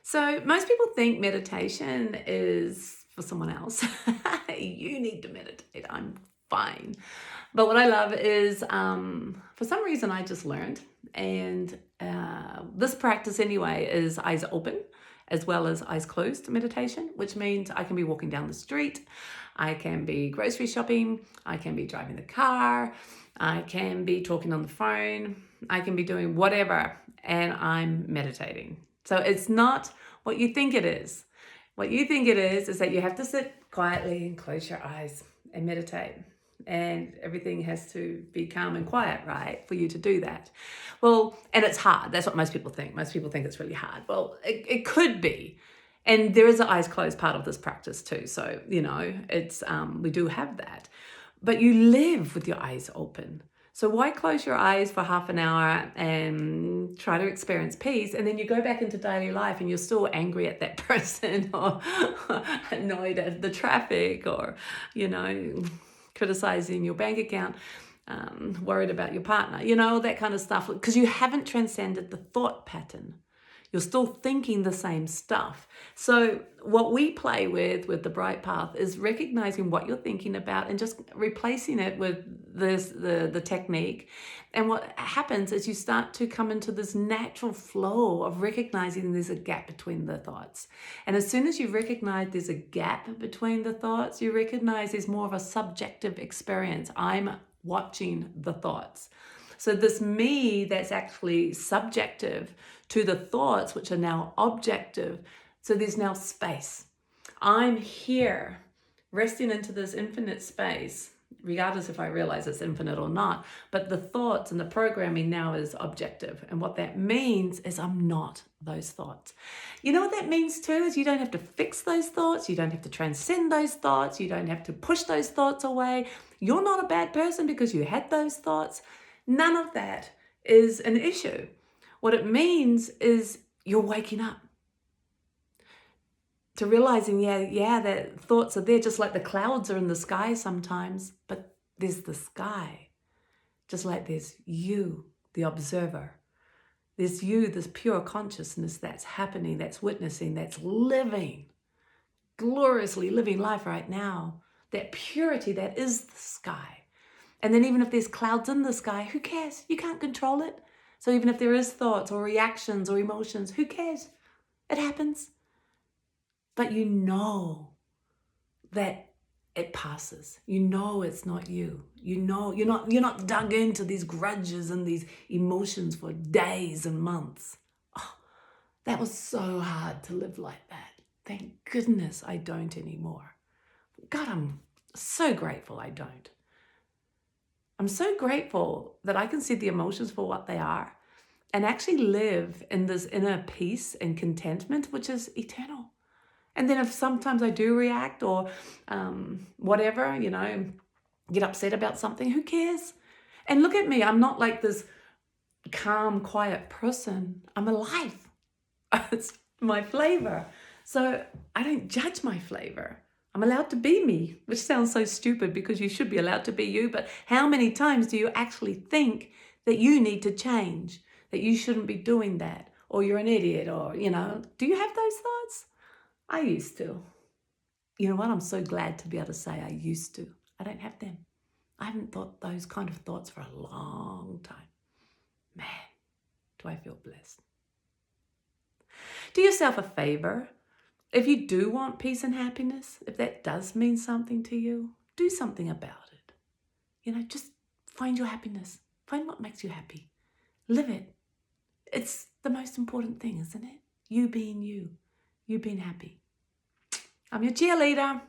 So most people think meditation is for someone else. You need to meditate. I'm fine. But what I love is, for some reason, I just learned, and this practice anyway is eyes open as well as eyes closed meditation, which means I can be walking down the street, I can be grocery shopping, I can be driving the car, I can be talking on the phone, I can be doing whatever, and I'm meditating. So it's not what you think it is. What you think it is that you have to sit quietly and close your eyes and meditate. And everything has to be calm and quiet, right, for you to do that. Well, and it's hard. That's what most people think. Most people think it's really hard. Well, it could be. And there is an eyes closed part of this practice too. So, it's we do have that. But you live with your eyes open. So why close your eyes for half an hour and try to experience peace, and then you go back into daily life and you're still angry at that person or annoyed at the traffic or, criticizing your bank account, worried about your partner, all that kind of stuff, because you haven't transcended the thought pattern. You're still thinking the same stuff. So what we play with the Brightpath is recognizing what you're thinking about and just replacing it with the technique. And what happens is you start to come into this natural flow of recognizing there's a gap between the thoughts. And as soon as you recognize there's a gap between the thoughts, you recognize there's more of a subjective experience. I'm watching the thoughts. So this me that's actually subjective to the thoughts, which are now objective. So there's now space. I'm here resting into this infinite space, regardless if I realize it's infinite or not. But the thoughts and the programming now is objective. And what that means is I'm not those thoughts. You know what that means too is you don't have to fix those thoughts. You don't have to transcend those thoughts. You don't have to push those thoughts away. You're not a bad person because you had those thoughts. None of that is an issue. What it means is you're waking up to realizing, that thoughts are there, just like the clouds are in the sky sometimes, but there's the sky, just like there's you, the observer. There's you, this pure consciousness that's happening, that's witnessing, that's living, gloriously living life right now. That purity that is the sky. And then even if there's clouds in the sky, who cares? You can't control it. So even if there is thoughts or reactions or emotions, who cares? It happens. But you know that it passes. You know it's not you. You know you're not dug into these grudges and these emotions for days and months. Oh, that was so hard to live like that. Thank goodness I don't anymore. God, I'm so grateful I don't. I'm so grateful that I can see the emotions for what they are and actually live in this inner peace and contentment, which is eternal. And then if sometimes I do react or whatever, get upset about something, who cares? And look at me, I'm not like this calm, quiet person. I'm alive. It's my flavor. So I don't judge my flavor. I'm allowed to be me, which sounds so stupid because you should be allowed to be you. But how many times do you actually think that you need to change, that you shouldn't be doing that, or you're an idiot, or, do you have those thoughts? I used to. You know what? I'm so glad to be able to say I used to. I don't have them. I haven't thought those kind of thoughts for a long time. Man, do I feel blessed. Do yourself a favor. If you do want peace and happiness, if that does mean something to you, do something about it. Just find your happiness. Find what makes you happy. Live it. It's the most important thing, isn't it? You being you. You being happy. I'm your cheerleader.